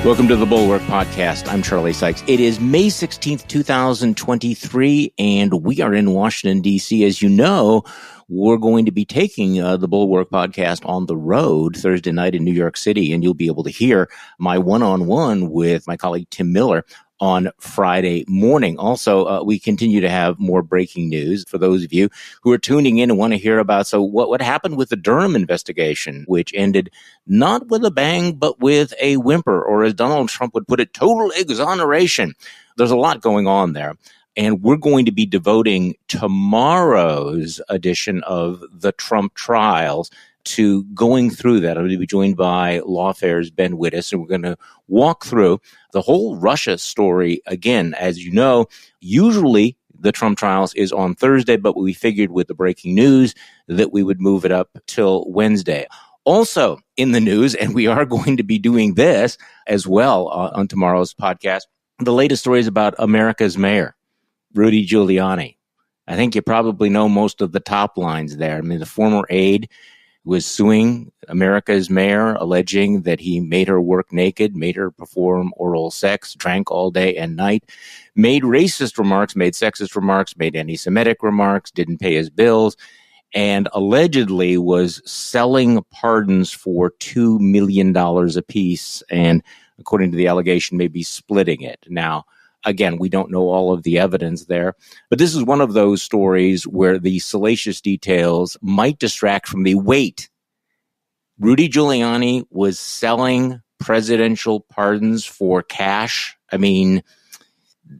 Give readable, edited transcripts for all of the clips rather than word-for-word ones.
Welcome to the Bulwark Podcast. I'm Charlie Sykes. It is May 16th, 2023, and we are in Washington, D.C. As you know, we're going to be taking the Bulwark Podcast on the road Thursday night in New York City, and you'll be able to hear my one-on-one with my colleague Tim Miller on Friday morning. Also, we continue to have more breaking news for those of you who are tuning in and want to hear about, so what happened with the Durham investigation, which ended not with a bang, but with a whimper, or as Donald Trump would put it, total exoneration. There's a lot going on there. And we're going to be devoting tomorrow's edition of the Trump trials to going through that. I'm going to be joined by Lawfare's Ben Wittes, and we're going to walk through the whole Russia story again. As you know, usually the Trump trials is on Thursday, but we figured with the breaking news that we would move it up till Wednesday. Also in the news, and we are going to be doing this as well on tomorrow's podcast, the latest stories about America's mayor, Rudy Giuliani. I think you probably know most of the top lines there. I mean, the former aide was suing America's mayor, alleging that he made her work naked, made her perform oral sex, drank all day and night, made racist remarks, made sexist remarks, made anti-Semitic remarks, didn't pay his bills, and allegedly was selling pardons for $2 million apiece, and according to the allegation, maybe splitting it. Now, again, we don't know all of the evidence there, but this is one of those stories where the salacious details might distract from the weight. Rudy Giuliani was selling presidential pardons for cash. I mean,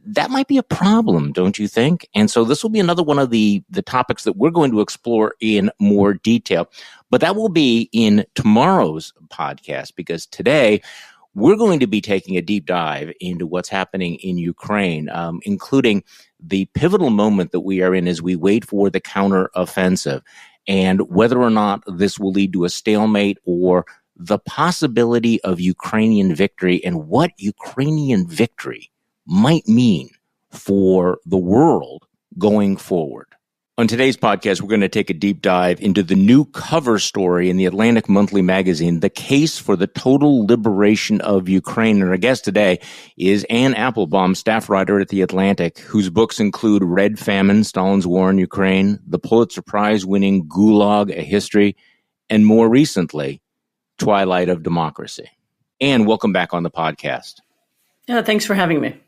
that might be a problem, don't you think? And so this will be another one of the topics that we're going to explore in more detail. But that will be in tomorrow's podcast, because today we're going to be taking a deep dive into what's happening in Ukraine, including the pivotal moment that we are in as we wait for the counteroffensive, and whether or not this will lead to a stalemate or the possibility of Ukrainian victory, and what Ukrainian victory might mean for the world going forward. On today's podcast, we're going to take a deep dive into the new cover story in the Atlantic Monthly magazine, The Case for the Total Liberation of Ukraine. And our guest today is Anne Applebaum, staff writer at The Atlantic, whose books include Red Famine, Stalin's War in Ukraine, the Pulitzer Prize-winning Gulag, A History, and more recently, Twilight of Democracy. Anne, welcome back on the podcast. Yeah, thanks for having me.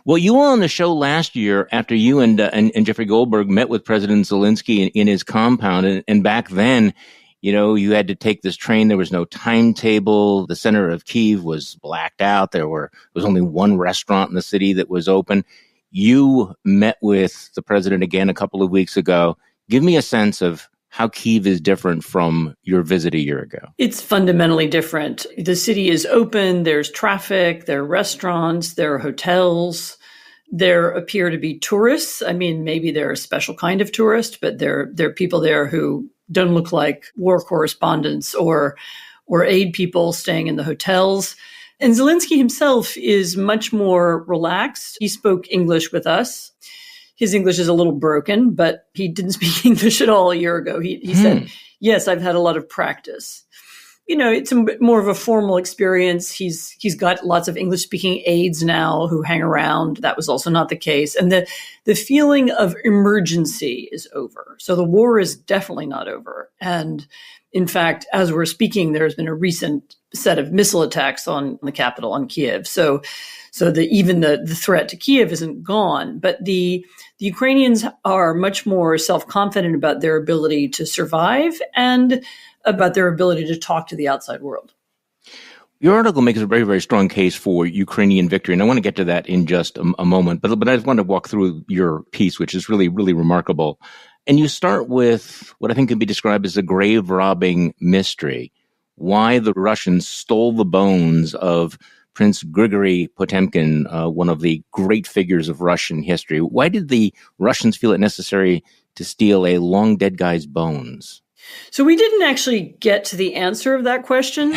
Well, you were on the show last year after you and Jeffrey Goldberg met with President Zelensky in his compound. And back then, you know, you had to take this train. There was no timetable. The center of Kiev was blacked out. There was only one restaurant in the city that was open. You met with the president again a couple of weeks ago. Give me a sense of how Kiev is different from your visit a year ago. It's fundamentally different. The city is open. There's traffic. There are restaurants. There are hotels. There appear to be tourists. I mean, maybe they're a special kind of tourist, but there are people there who don't look like war correspondents or aid people staying in the hotels. And Zelensky himself is much more relaxed. He spoke English with us. His English is a little broken, but he didn't speak English at all a year ago. He said, yes, I've had a lot of practice. You know, it's more of a formal experience. He's got lots of English-speaking aides now who hang around. That was also not the case. And the feeling of emergency is over. So the war is definitely not over. And in fact, as we're speaking, there's been a recent set of missile attacks on the capital, on Kiev. So even the threat to Kiev isn't gone. But the Ukrainians are much more self-confident about their ability to survive and about their ability to talk to the outside world. Your article makes a very, very strong case for Ukrainian victory, and I want to get to that in just a moment. But I just want to walk through your piece, which is really, really remarkable. And you start with what I think can be described as a grave-robbing mystery: why the Russians stole the bones of Prince Gregory Potemkin, one of the great figures of Russian history. Why did the Russians feel it necessary to steal a long-dead guy's bones? So we didn't actually get to the answer of that question.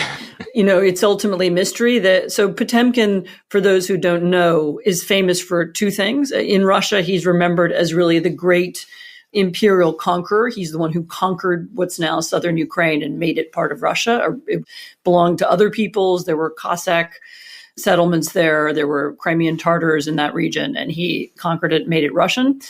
You know, it's ultimately a mystery. So Potemkin, for those who don't know, is famous for two things. In Russia, he's remembered as really the great imperial conqueror. He's the one who conquered what's now southern Ukraine and made it part of Russia. It belonged to other peoples. There were Cossack settlements there. There were Crimean Tatars in that region, and he conquered it, made it Russian.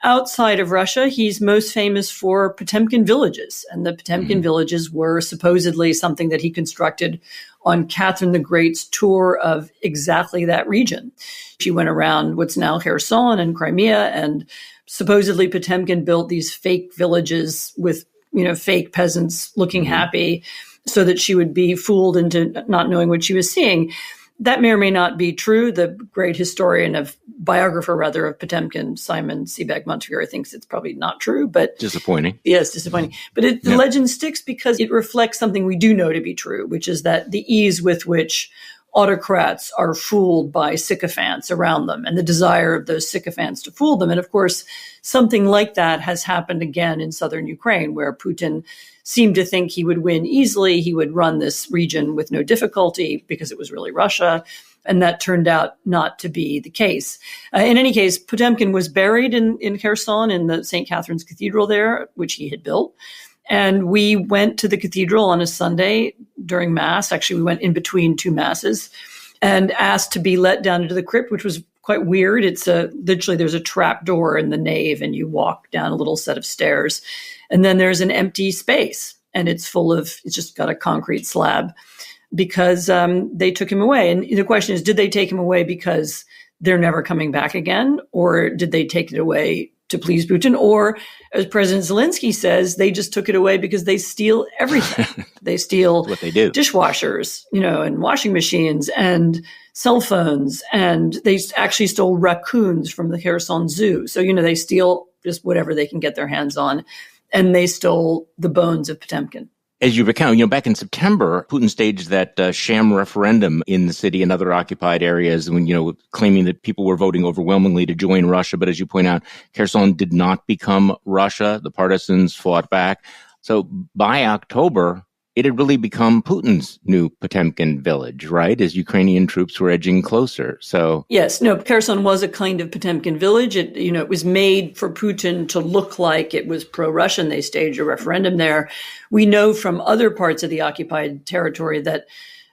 Outside of Russia, he's most famous for Potemkin villages. And the Potemkin villages were supposedly something that he constructed on Catherine the Great's tour of exactly that region. She went around what's now Kherson and Crimea, and supposedly Potemkin built these fake villages with, fake peasants looking happy so that she would be fooled into not knowing what she was seeing. That may or may not be true. The great biographer of Potemkin, Simon Sebag Montefiore, thinks it's probably not true, but disappointing. Yes, disappointing. But the legend sticks because it reflects something we do know to be true, which is that the ease with which autocrats are fooled by sycophants around them and the desire of those sycophants to fool them. And of course, something like that has happened again in southern Ukraine, where Putin seemed to think he would win easily. He would run this region with no difficulty because it was really Russia. And that turned out not to be the case. In any case, Potemkin was buried in Kherson in the St. Catherine's Cathedral there, which he had built. And we went to the cathedral on a Sunday during Mass. Actually, we went in between two Masses and asked to be let down into the crypt, which was quite weird. It's literally there's a trap door in the nave and you walk down a little set of stairs. And then there's an empty space and it's just got a concrete slab because they took him away. And the question is, did they take him away because they're never coming back again? Or did they take it away to please Putin? Or, as President Zelensky says, they just took it away because they steal everything. They steal what they do. Dishwashers, and washing machines and cell phones. And they actually stole raccoons from the Kherson Zoo. So, they steal just whatever they can get their hands on. And they stole the bones of Potemkin. As you recount, back in September, Putin staged that sham referendum in the city and other occupied areas when, claiming that people were voting overwhelmingly to join Russia. But as you point out, Kherson did not become Russia. The partisans fought back. So by October, it had really become Putin's new Potemkin village, right? As Ukrainian troops were edging closer. So yes, no, Kherson was a kind of Potemkin village. It was made for Putin to look like it was pro-Russian. They staged a referendum there. We know from other parts of the occupied territory that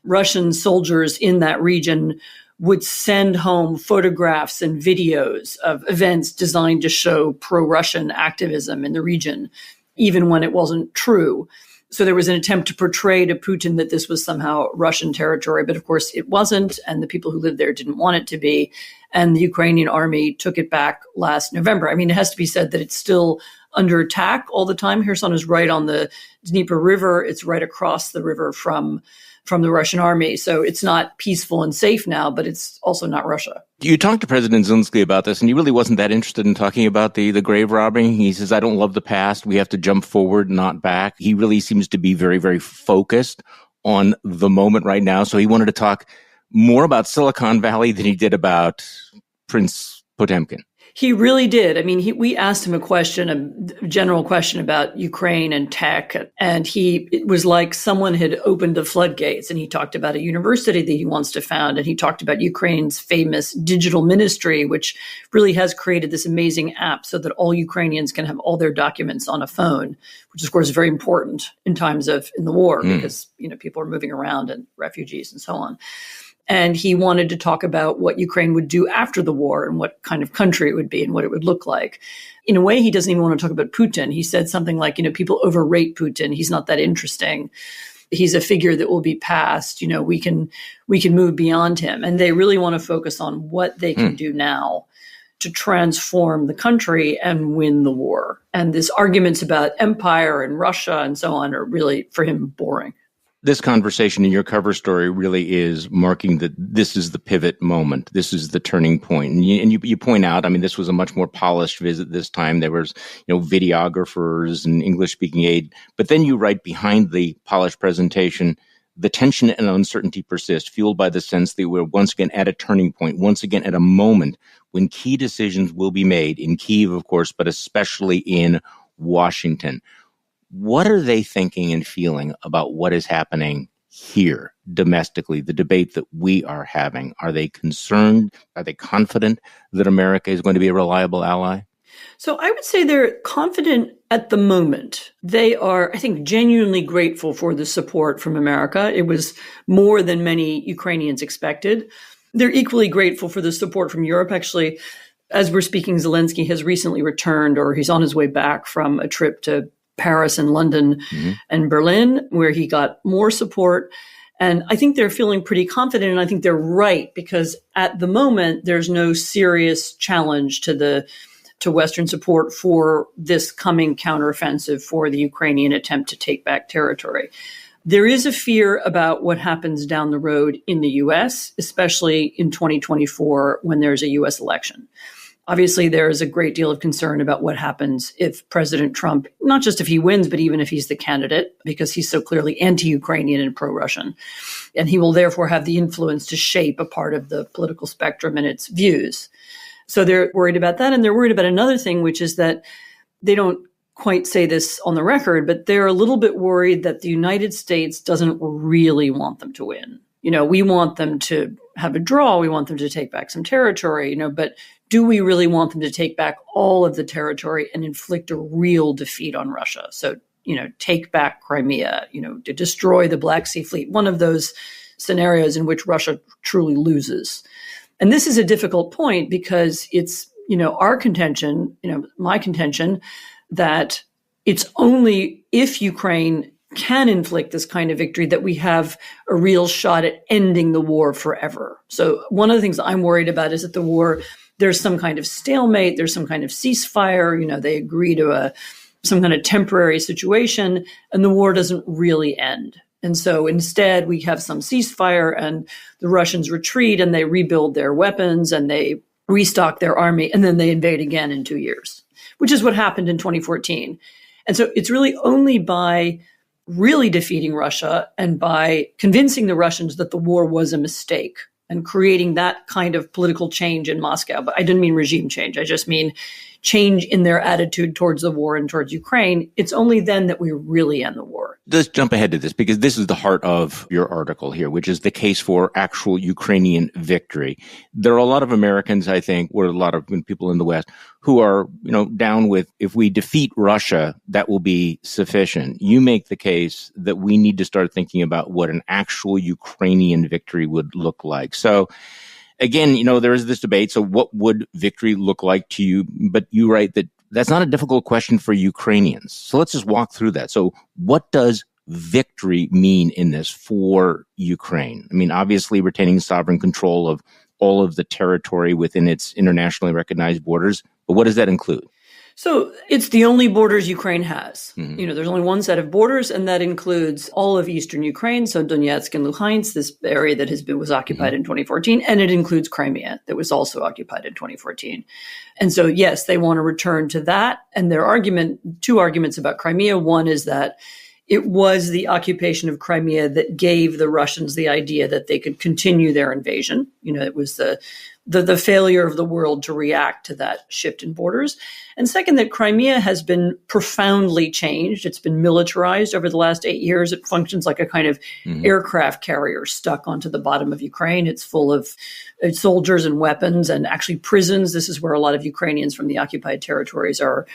Russian soldiers in that region would send home photographs and videos of events designed to show pro-Russian activism in the region, even when it wasn't true. So there was an attempt to portray to Putin that this was somehow Russian territory, but of course it wasn't, and the people who lived there didn't want it to be. And the Ukrainian army took it back last November. I mean, it has to be said that it's still under attack all the time. Kherson is right on the Dnieper River. It's right across the river from the Russian army. So it's not peaceful and safe now, but it's also not Russia. You talked to President Zelensky about this, and he really wasn't that interested in talking about the grave robbing. He says, I don't love the past. We have to jump forward, not back. He really seems to be very, very focused on the moment right now. So he wanted to talk more about Silicon Valley than he did about Prince Potemkin. He really did. I mean, we asked him a general question about Ukraine and tech, and it was like someone had opened the floodgates, and he talked about a university that he wants to found, and he talked about Ukraine's famous digital ministry, which really has created this amazing app so that all Ukrainians can have all their documents on a phone, which of course is very important in times in the war because, people are moving around and refugees and so on. And he wanted to talk about what Ukraine would do after the war and what kind of country it would be and what it would look like. In a way, he doesn't even want to talk about Putin. He said something like, people overrate Putin. He's not that interesting. He's a figure that will be passed. We can move beyond him. And they really want to focus on what they can do now to transform the country and win the war. And these arguments about empire and Russia and so on are really, for him, boring. This conversation in your cover story really is marking that this is the pivot moment. This is the turning point. And you point out, this was a much more polished visit this time. There was, videographers and English-speaking aid. But then you write behind the polished presentation, the tension and uncertainty persist, fueled by the sense that we're once again at a turning point, once again at a moment when key decisions will be made in Kiev, of course, but especially in Washington. What are they thinking and feeling about what is happening here domestically, the debate that we are having? Are they concerned? Are they confident that America is going to be a reliable ally? So I would say they're confident at the moment. They are, I think, genuinely grateful for the support from America. It was more than many Ukrainians expected. They're equally grateful for the support from Europe. Actually, as we're speaking, Zelensky has recently returned, or he's on his way back from a trip to Paris and London and Berlin, where he got more support. And I think they're feeling pretty confident, and I think they're right, because at the moment, there's no serious challenge to Western support for this coming counteroffensive for the Ukrainian attempt to take back territory. There is a fear about what happens down the road in the U.S., especially in 2024 when there's a U.S. election. Obviously, there is a great deal of concern about what happens if President Trump, not just if he wins, but even if he's the candidate, because he's so clearly anti-Ukrainian and pro-Russian. And he will therefore have the influence to shape a part of the political spectrum and its views. So they're worried about that. And they're worried about another thing, which is that they don't quite say this on the record, but they're a little bit worried that the United States doesn't really want them to win. We want them to have a draw. We want them to take back some territory, but do we really want them to take back all of the territory and inflict a real defeat on Russia? So, take back Crimea, to destroy the Black Sea Fleet, one of those scenarios in which Russia truly loses. And this is a difficult point because it's, our contention, my contention, that it's only if Ukraine can inflict this kind of victory that we have a real shot at ending the war forever. So one of the things I'm worried about is that the war, there's some kind of stalemate, there's some kind of ceasefire, they agree to some kind of temporary situation, and the war doesn't really end. And so instead, we have some ceasefire and the Russians retreat and they rebuild their weapons and they restock their army and then they invade again in 2 years, which is what happened in 2014. And so it's really only by really defeating Russia and by convincing the Russians that the war was a mistake and creating that kind of political change in Moscow. But I didn't mean regime change. I just mean change in their attitude towards the war and towards Ukraine. It's only then that we really end the war. Let's jump ahead to this because this is the heart of your article here, which is the case for actual Ukrainian victory. There are a lot of Americans, I think, or a lot of people in the West who are, down with if we defeat Russia, that will be sufficient. You make the case that we need to start thinking about what an actual Ukrainian victory would look like. So again, there is this debate. So what would victory look like to you? But you write that that's not a difficult question for Ukrainians. So let's just walk through that. So what does victory mean in this for Ukraine? I mean, obviously retaining sovereign control of all of the territory within its internationally recognized borders. But what does that include? So it's the only borders Ukraine has. Mm-hmm. There's only one set of borders, and that includes all of eastern Ukraine, so Donetsk and Luhansk, this area that was occupied in 2014, and it includes Crimea, that was also occupied in 2014. And so, yes, they want to return to that. And two arguments about Crimea. One is that it was the occupation of Crimea that gave the Russians the idea that they could continue their invasion. It was the failure of the world to react to that shift in borders. And second, that Crimea has been profoundly changed. It's been militarized over the last 8 years. It functions like a kind of aircraft carrier stuck onto the bottom of Ukraine. It's full of soldiers and weapons and actually prisons. This is where a lot of Ukrainians from the occupied territories are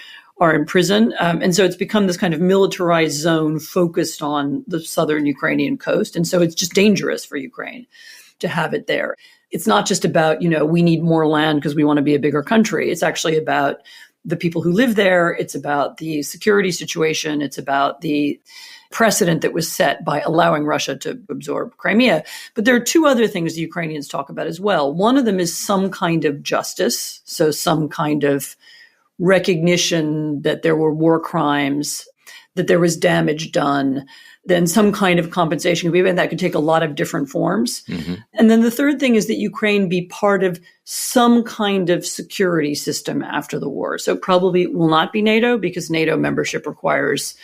in prison. And so it's become this kind of militarized zone focused on the southern Ukrainian coast. And so it's just dangerous for Ukraine to have it there. It's not just about, we need more land because we want to be a bigger country. It's actually about the people who live there. It's about the security situation. It's about the precedent that was set by allowing Russia to absorb Crimea. But there are two other things the Ukrainians talk about as well. One of them is some kind of justice. So some kind of recognition that there were war crimes, that there was damage done, then some kind of compensation, and that could take a lot of different forms. Mm-hmm. And then the third thing is that Ukraine be part of some kind of security system after the war. So probably will not be NATO because NATO membership requires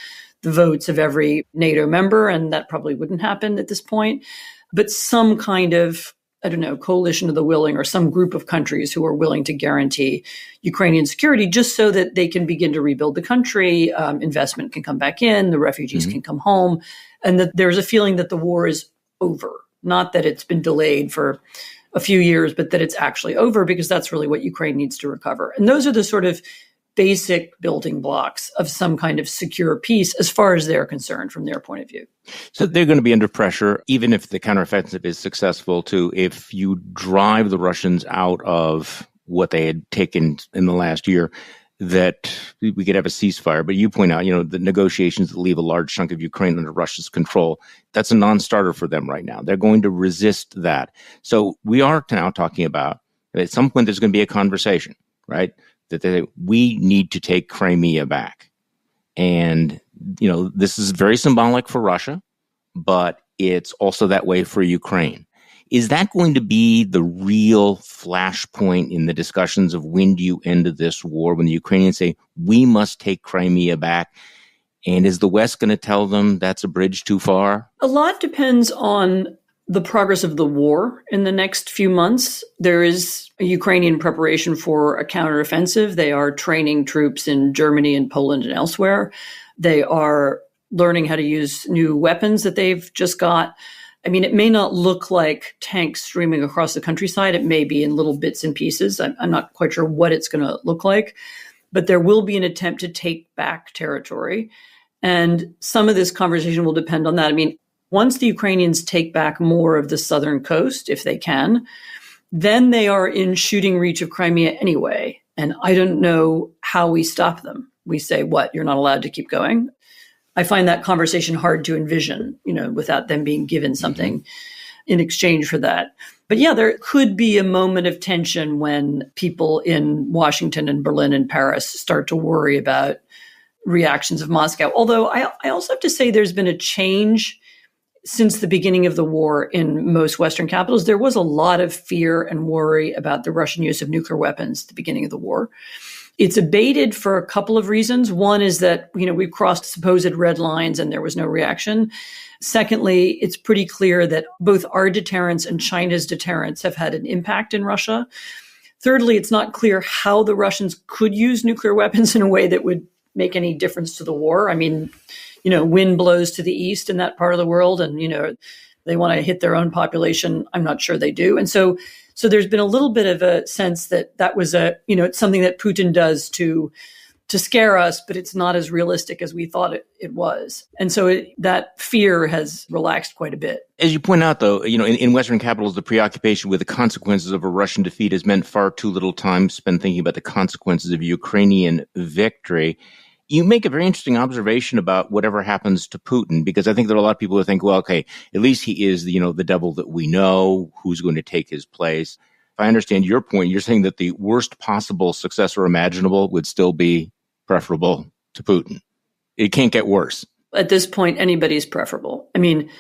the votes of every NATO member, and that probably wouldn't happen at this point. But some kind of, coalition of the willing or some group of countries who are willing to guarantee Ukrainian security just so that they can begin to rebuild the country, investment can come back in, the refugees can come home, and that there's a feeling that the war is over. Not that it's been delayed for a few years, but that it's actually over because that's really what Ukraine needs to recover. And those are the sort of basic building blocks of some kind of secure peace as far as they're concerned from their point of view. So they're going to be under pressure, even if the counteroffensive is successful, to if you drive the Russians out of what they had taken in the last year, that we could have a ceasefire. But you point out, the negotiations that leave a large chunk of Ukraine under Russia's control, that's a non-starter for them right now. They're going to resist that. So we are now talking about, at some point there's going to be a conversation, right? That we need to take Crimea back. And, this is very symbolic for Russia, but it's also that way for Ukraine. Is that going to be the real flashpoint in the discussions of when do you end this war, when the Ukrainians say, we must take Crimea back? And is the West going to tell them that's a bridge too far? A lot depends on the progress of the war in the next few months. There is a Ukrainian preparation for a counteroffensive. They are training troops in Germany and Poland and elsewhere. They are learning how to use new weapons that they've just got. I mean, it may not look like tanks streaming across the countryside. It may be in little bits and pieces. I'm not quite sure what it's going to look like, but there will be an attempt to take back territory. And some of this conversation will depend on that. I mean, once the Ukrainians take back more of the southern coast, if they can, then they are in shooting reach of Crimea anyway. And I don't know how we stop them. We say, what, you're not allowed to keep going? I find that conversation hard to envision, without them being given something in exchange for that. But yeah, there could be a moment of tension when people in Washington and Berlin and Paris start to worry about reactions of Moscow. Although I also have to say there's been a change since the beginning of the war in most Western capitals. There was a lot of fear and worry about the Russian use of nuclear weapons at the beginning of the war. It's abated for a couple of reasons. One is that, we've crossed supposed red lines and there was no reaction. Secondly, it's pretty clear that both our deterrence and China's deterrence have had an impact in Russia. Thirdly, it's not clear how the Russians could use nuclear weapons in a way that would make any difference to the war. I mean, wind blows to the east in that part of the world and, they want to hit their own population. I'm not sure they do. And so there's been a little bit of a sense that was it's something that Putin does to scare us, but it's not as realistic as we thought it was. And so that fear has relaxed quite a bit. As you point out, though, in Western capitals, the preoccupation with the consequences of a Russian defeat has meant far too little time spent thinking about the consequences of Ukrainian victory. You make a very interesting observation about whatever happens to Putin, because I think there are a lot of people who think, well, okay, at least he is, the devil that we know, who's going to take his place. If I understand your point, you're saying that the worst possible successor imaginable would still be preferable to Putin. It can't get worse. At this point, anybody's preferable. I mean,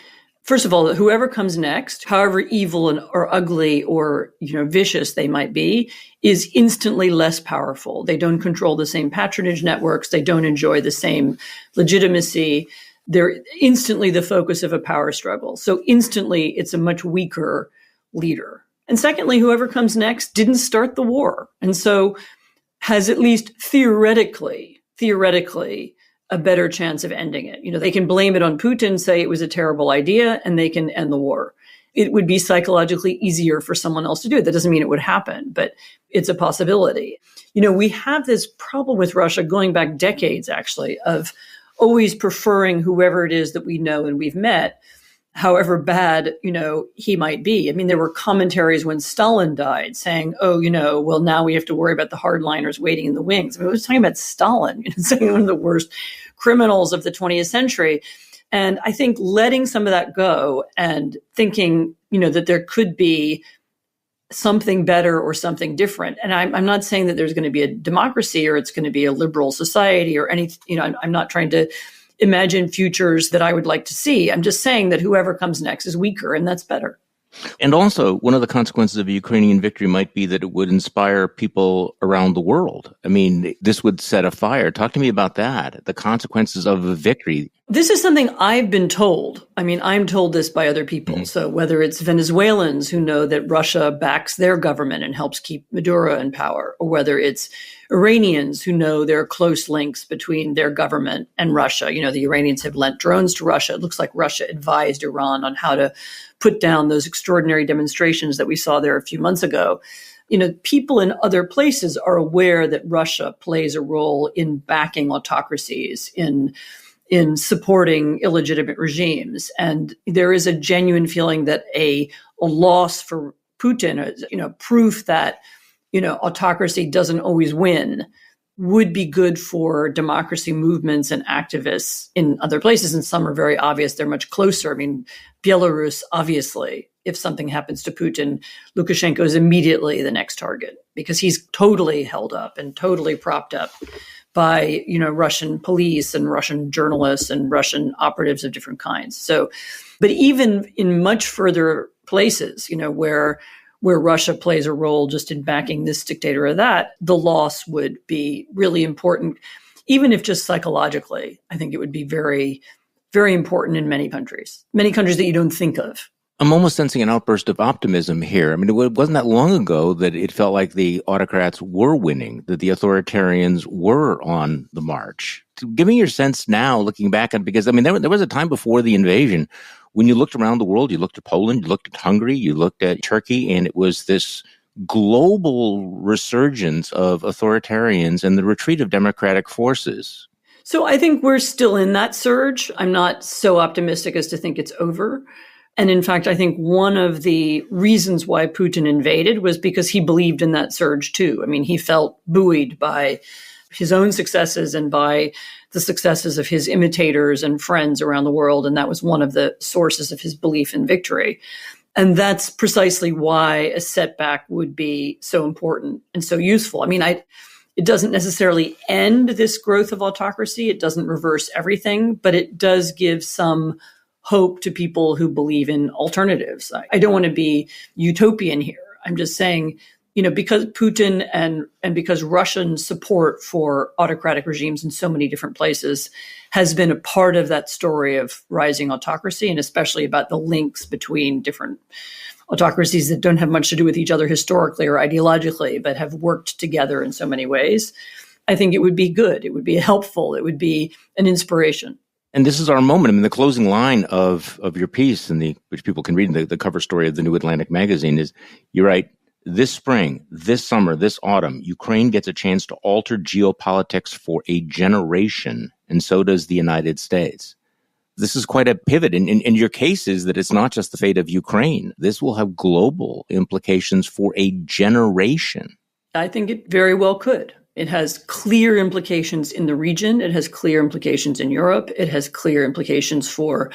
first of all, whoever comes next, however evil or ugly or vicious they might be, is instantly less powerful. They don't control the same patronage networks. They don't enjoy the same legitimacy. They're instantly the focus of a power struggle. So instantly, it's a much weaker leader. And secondly, whoever comes next didn't start the war, and so has at least theoretically, a better chance of ending it. They can blame it on Putin, say it was a terrible idea, and they can end the war. It would be psychologically easier for someone else to do it. That doesn't mean it would happen, but it's a possibility. We have this problem with Russia going back decades, actually, of always preferring whoever it is that we know and we've met, however bad, he might be. I mean, there were commentaries when Stalin died saying, well, now we have to worry about the hardliners waiting in the wings. I mean, we were talking about Stalin, saying one of the worst criminals of the 20th century. And I think letting some of that go and thinking, that there could be something better or something different. And I'm not saying that there's going to be a democracy or it's going to be a liberal society or anything. I'm not trying to imagine futures that I would like to see. I'm just saying that whoever comes next is weaker, and that's better. And also, one of the consequences of a Ukrainian victory might be that it would inspire people around the world. I mean, this would set a fire. Talk to me about that, the consequences of a victory. This is something I've been told. I mean, I'm told this by other people. Mm-hmm. So whether it's Venezuelans who know that Russia backs their government and helps keep Maduro in power, or whether it's Iranians who know there are close links between their government and Russia. The Iranians have lent drones to Russia. It looks like Russia advised Iran on how to put down those extraordinary demonstrations that we saw there a few months ago. People in other places are aware that Russia plays a role in backing autocracies, in supporting illegitimate regimes. And there is a genuine feeling that a loss for Putin, proof that, autocracy doesn't always win, would be good for democracy movements and activists in other places. And some are very obvious. They're much closer. I mean, Belarus, obviously, if something happens to Putin, Lukashenko is immediately the next target because he's totally held up and totally propped up by, Russian police and Russian journalists and Russian operatives of different kinds. So, but even in much further places, where Russia plays a role just in backing this dictator or that, the loss would be really important, even if just psychologically. I think it would be very, very important in many countries that you don't think of. I'm almost sensing an outburst of optimism here. I mean, it wasn't that long ago that it felt like the autocrats were winning, that the authoritarians were on the march. Give me your sense now, looking back on, because, there was a time before the invasion when you looked around the world, you looked at Poland, you looked at Hungary, you looked at Turkey, and it was this global resurgence of authoritarians and the retreat of democratic forces. So I think we're still in that surge. I'm not so optimistic as to think it's over. And in fact, I think one of the reasons why Putin invaded was because he believed in that surge too. I mean, he felt buoyed by his own successes and by the successes of his imitators and friends around the world. And that was one of the sources of his belief in victory. And that's precisely why a setback would be so important and so useful. It doesn't necessarily end this growth of autocracy. It doesn't reverse everything, but it does give some hope to people who believe in alternatives. I don't want to be utopian here. I'm just saying, because Putin and because Russian support for autocratic regimes in so many different places has been a part of that story of rising autocracy, and especially about the links between different autocracies that don't have much to do with each other historically or ideologically, but have worked together in so many ways. I think it would be good. It would be helpful. It would be an inspiration. And this is our moment. The closing line of your piece, which people can read in the cover story of the New Atlantic magazine, is you write, this spring, this summer, this autumn, Ukraine gets a chance to alter geopolitics for a generation, and so does the United States. This is quite a pivot. And your case is that it's not just the fate of Ukraine. This will have global implications for a generation. I think it very well could. It has clear implications in the region. It has clear implications in Europe. It has clear implications for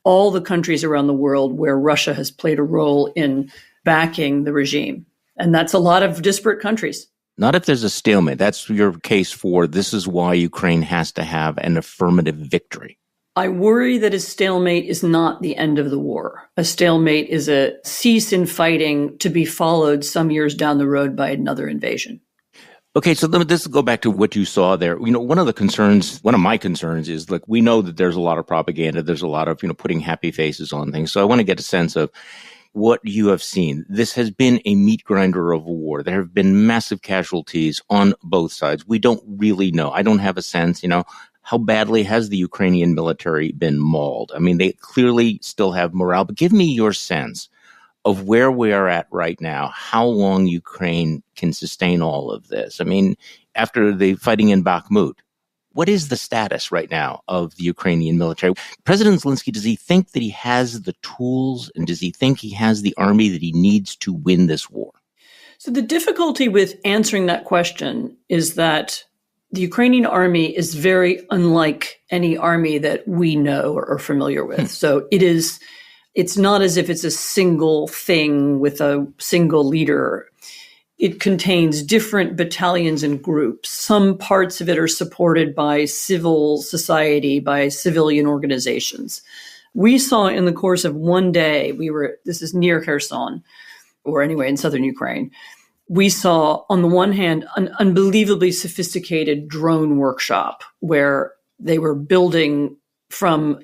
all the countries around the world where Russia has played a role in backing the regime. And that's a lot of disparate countries. Not if there's a stalemate. That's your case for this is why Ukraine has to have an affirmative victory. I worry that a stalemate is not the end of the war. A stalemate is a cease in fighting to be followed some years down the road by another invasion. Okay, so let's go back to what you saw there. One of my concerns is, we know that there's a lot of propaganda. There's a lot of, putting happy faces on things. So I want to get a sense of what you have seen. This has been a meat grinder of a war. There have been massive casualties on both sides. We don't really know. I don't have a sense, how badly has the Ukrainian military been mauled? They clearly still have morale, but give me your sense of where we are at right now, how long Ukraine can sustain all of this. After the fighting in Bakhmut, what is the status right now of the Ukrainian military? President Zelensky, does he think that he has the tools, and does he think he has the army that he needs to win this war? So the difficulty with answering that question is that the Ukrainian army is very unlike any army that we know or are familiar with. So it's not as if it's a single thing with a single leader. It contains different battalions and groups. Some parts of it are supported by civil society, by civilian organizations. We saw in the course of one day, this is near Kherson, or anyway, in southern Ukraine, we saw, on the one hand, an unbelievably sophisticated drone workshop where they were building from,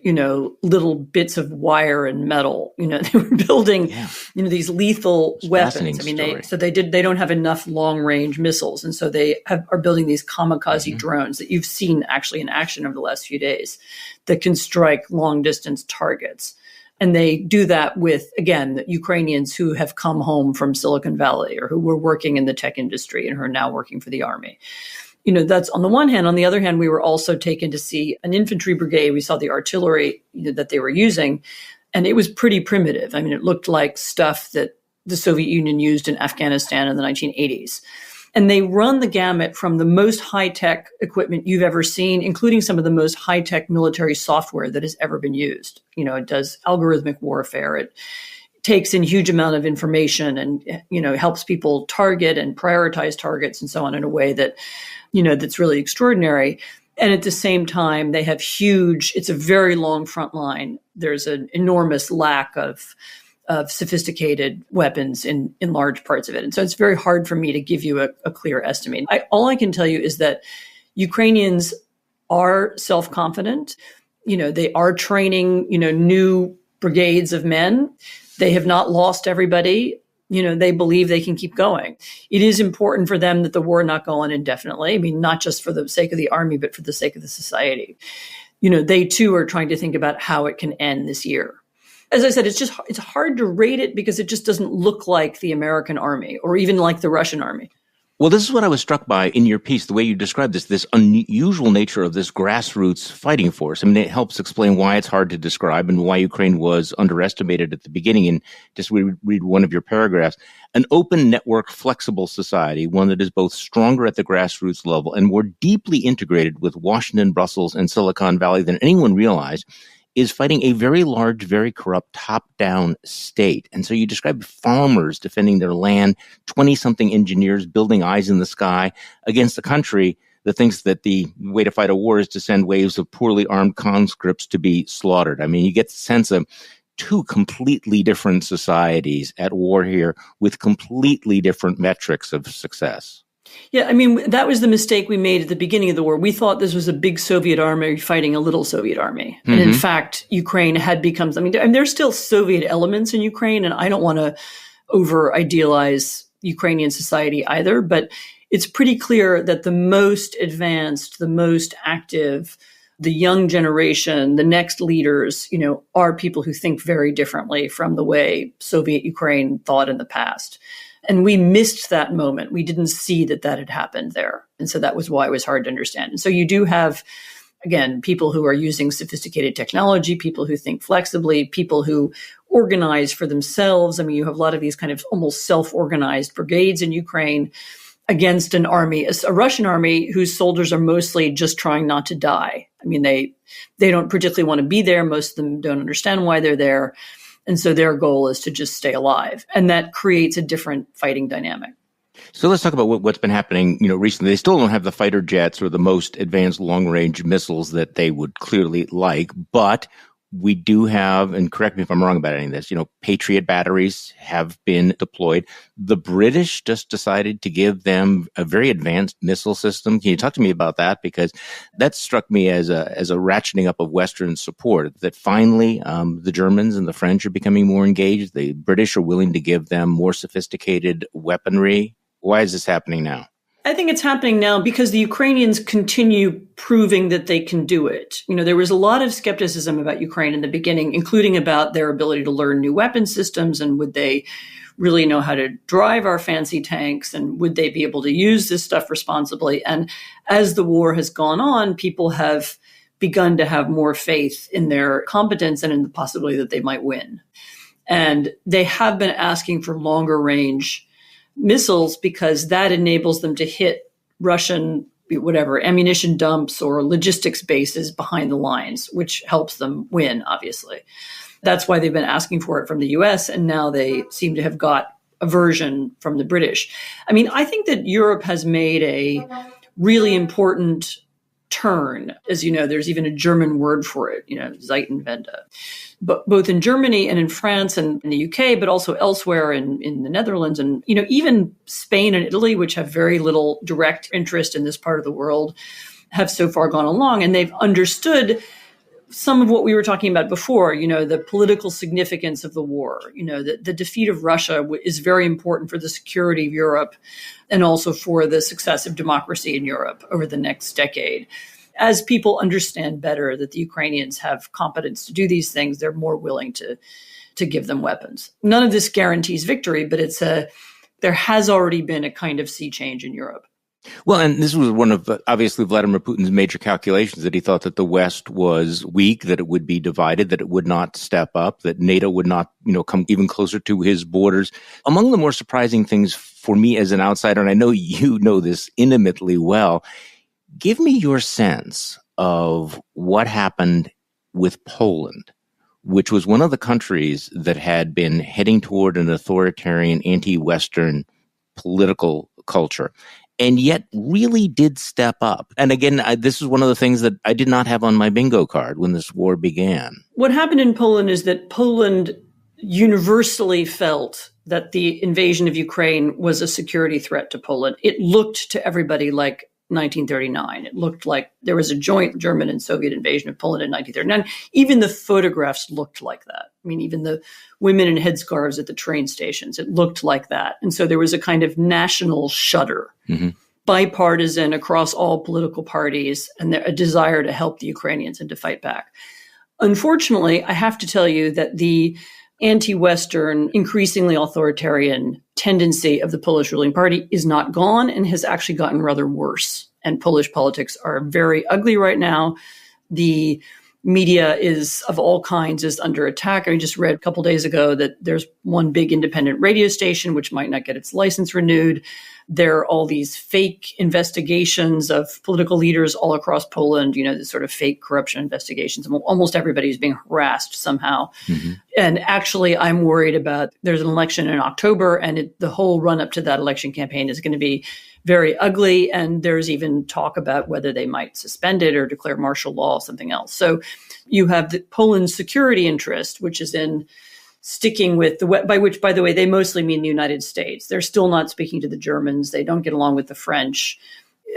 little bits of wire and metal. They were building, these lethal weapons. They don't have enough long range missiles. And so they are building these kamikaze drones that you've seen actually in action over the last few days that can strike long distance targets. And they do that with, again, the Ukrainians who have come home from Silicon Valley or who were working in the tech industry and who are now working for the army. That's on the one hand. On the other hand, we were also taken to see an infantry brigade. We saw the artillery that they were using, and it was pretty primitive. I mean, it looked like stuff that the Soviet Union used in Afghanistan in the 1980s. And they run the gamut from the most high-tech equipment you've ever seen, including some of the most high-tech military software that has ever been used. It does algorithmic warfare. It takes in huge amount of information and, helps people target and prioritize targets and so on in a way that, that's really extraordinary. And at the same time, they have it's a very long front line. There's an enormous lack of sophisticated weapons in large parts of it. And so it's very hard for me to give you a clear estimate. All I can tell you is that Ukrainians are self-confident. They are training, new brigades of men. They have not lost everybody. They believe they can keep going. It is important for them that the war not go on indefinitely. I mean, not just for the sake of the army, but for the sake of the society. They too are trying to think about how it can end this year. As I said, it's hard to rate it because it just doesn't look like the American army or even like the Russian army. Well, this is what I was struck by in your piece, the way you described this unusual nature of this grassroots fighting force. I mean, it helps explain why it's hard to describe and why Ukraine was underestimated at the beginning. And just read one of your paragraphs. An open network, flexible society, one that is both stronger at the grassroots level and more deeply integrated with Washington, Brussels, and Silicon Valley than anyone realized, is fighting a very large, very corrupt top-down state. And so you describe farmers defending their land, 20-something engineers building eyes in the sky against a country that thinks that the way to fight a war is to send waves of poorly armed conscripts to be slaughtered. I mean, you get the sense of two completely different societies at war here with completely different metrics of success. Yeah, I mean, that was the mistake we made at the beginning of the war. We thought this was a big Soviet army fighting a little Soviet army. Mm-hmm. And in fact, Ukraine had become something. There's still Soviet elements in Ukraine, and I don't want to over-idealize Ukrainian society either, but it's pretty clear that the most advanced, the most active, the young generation, the next leaders, are people who think very differently from the way Soviet Ukraine thought in the past. And we missed that moment. We didn't see that had happened there. And so that was why it was hard to understand. And so you do have, again, people who are using sophisticated technology, people who think flexibly, people who organize for themselves. I mean, you have a lot of these kind of almost self-organized brigades in Ukraine against an army, a Russian army whose soldiers are mostly just trying not to die. I mean, they don't particularly want to be there. Most of them don't understand why they're there. And so their goal is to just stay alive. And that creates a different fighting dynamic. So let's talk about what's been happening, recently. They still don't have the fighter jets or the most advanced long-range missiles that they would clearly like, but we do have, and correct me if I'm wrong about any of this, Patriot batteries have been deployed. The British just decided to give them a very advanced missile system. Can you talk to me about that? Because that struck me as a ratcheting up of Western support, that finally the Germans and the French are becoming more engaged. The British are willing to give them more sophisticated weaponry. Why is this happening now? I think it's happening now because the Ukrainians continue proving that they can do it. There was a lot of skepticism about Ukraine in the beginning, including about their ability to learn new weapon systems and would they really know how to drive our fancy tanks and would they be able to use this stuff responsibly. And as the war has gone on, people have begun to have more faith in their competence and in the possibility that they might win. And they have been asking for longer range missiles because that enables them to hit Russian, ammunition dumps or logistics bases behind the lines, which helps them win, obviously. That's why they've been asking for it from the US, and now they seem to have got a version from the British. I mean, I think that Europe has made a really important turn. As you know, there's even a German word for it, Zeitenwende. But both in Germany and in France and in the UK, but also elsewhere in the Netherlands and, even Spain and Italy, which have very little direct interest in this part of the world, have so far gone along. And they've understood some of what we were talking about before, the political significance of the war, the defeat of Russia is very important for the security of Europe and also for the success of democracy in Europe over the next decade. as people understand better that the Ukrainians have competence to do these things, they're more willing to give them weapons. None of this guarantees victory, but there has already been a kind of sea change in Europe. Well, and this was one of, obviously, Vladimir Putin's major calculations, that he thought that the West was weak, that it would be divided, that it would not step up, that NATO would not, come even closer to his borders. Among the more surprising things for me as an outsider, and I know you know this intimately well, give me your sense of what happened with Poland, which was one of the countries that had been heading toward an authoritarian, anti-Western political culture, and yet really did step up. And again, this is one of the things that I did not have on my bingo card when this war began. What happened in Poland is that Poland universally felt that the invasion of Ukraine was a security threat to Poland. It looked to everybody like 1939. It looked like there was a joint German and Soviet invasion of Poland in 1939. Even the photographs looked like that. I mean, even the women in headscarves at the train stations, it looked like that. And so there was a kind of national shudder, bipartisan across all political parties, and a desire to help the Ukrainians and to fight back. Unfortunately, I have to tell you that the anti-Western, increasingly authoritarian tendency of the Polish ruling party is not gone and has actually gotten rather worse. And Polish politics are very ugly right now. The media of all kinds is under attack. I just read a couple days ago that there's one big independent radio station which might not get its license renewed. There are all these fake investigations of political leaders all across Poland, the sort of fake corruption investigations. Almost everybody's being harassed somehow. And actually, I'm worried about, there's an election in October, and the whole run up to that election campaign is going to be very ugly. And there's even talk about whether they might suspend it or declare martial law or something else. So you have Poland's security interest, which is in sticking with by which, by the way, they mostly mean the United States. They're still not speaking to the Germans. They don't get along with the French.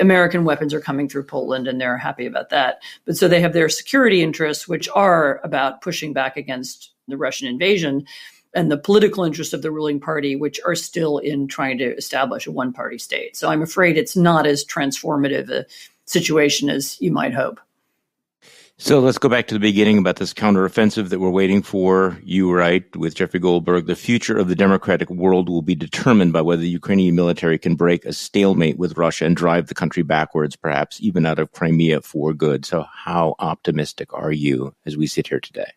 American weapons are coming through Poland, and they're happy about that. But so they have their security interests, which are about pushing back against the Russian invasion, and the political interests of the ruling party, which are still in trying to establish a one-party state. So I'm afraid it's not as transformative a situation as you might hope. So let's go back to the beginning about this counteroffensive that we're waiting for. You write with Jeffrey Goldberg, the future of the democratic world will be determined by whether the Ukrainian military can break a stalemate with Russia and drive the country backwards, perhaps even out of Crimea for good. So how optimistic are you as we sit here today?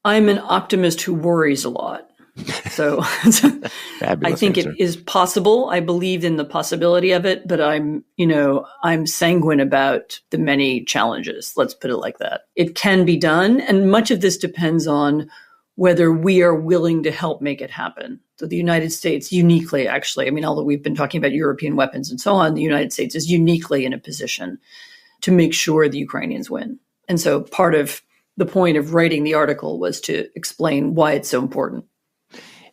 I'm an optimist who worries a lot. So I think answer. It is possible. I believe in the possibility of it, but I'm sanguine about the many challenges. Let's put it like that. It can be done. And much of this depends on whether we are willing to help make it happen. So the United States uniquely, actually, although we've been talking about European weapons and so on, the United States is uniquely in a position to make sure the Ukrainians win. And so part of the point of writing the article was to explain why it's so important.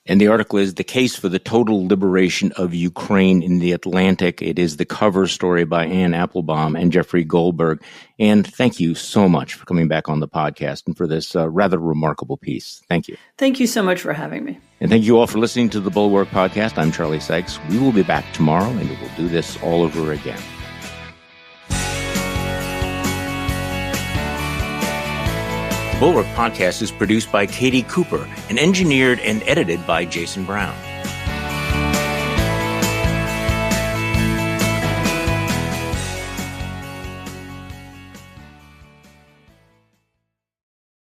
And the article is The Case for the Total Liberation of Ukraine in the Atlantic. It is the cover story by Anne Applebaum and Jeffrey Goldberg. And thank you so much for coming back on the podcast and for this rather remarkable piece. Thank you. Thank you so much for having me. And thank you all for listening to the Bulwark Podcast. I'm Charlie Sykes. We will be back tomorrow, and we will do this all over again. The Bulwark Podcast is produced by Katie Cooper and engineered and edited by Jason Brown.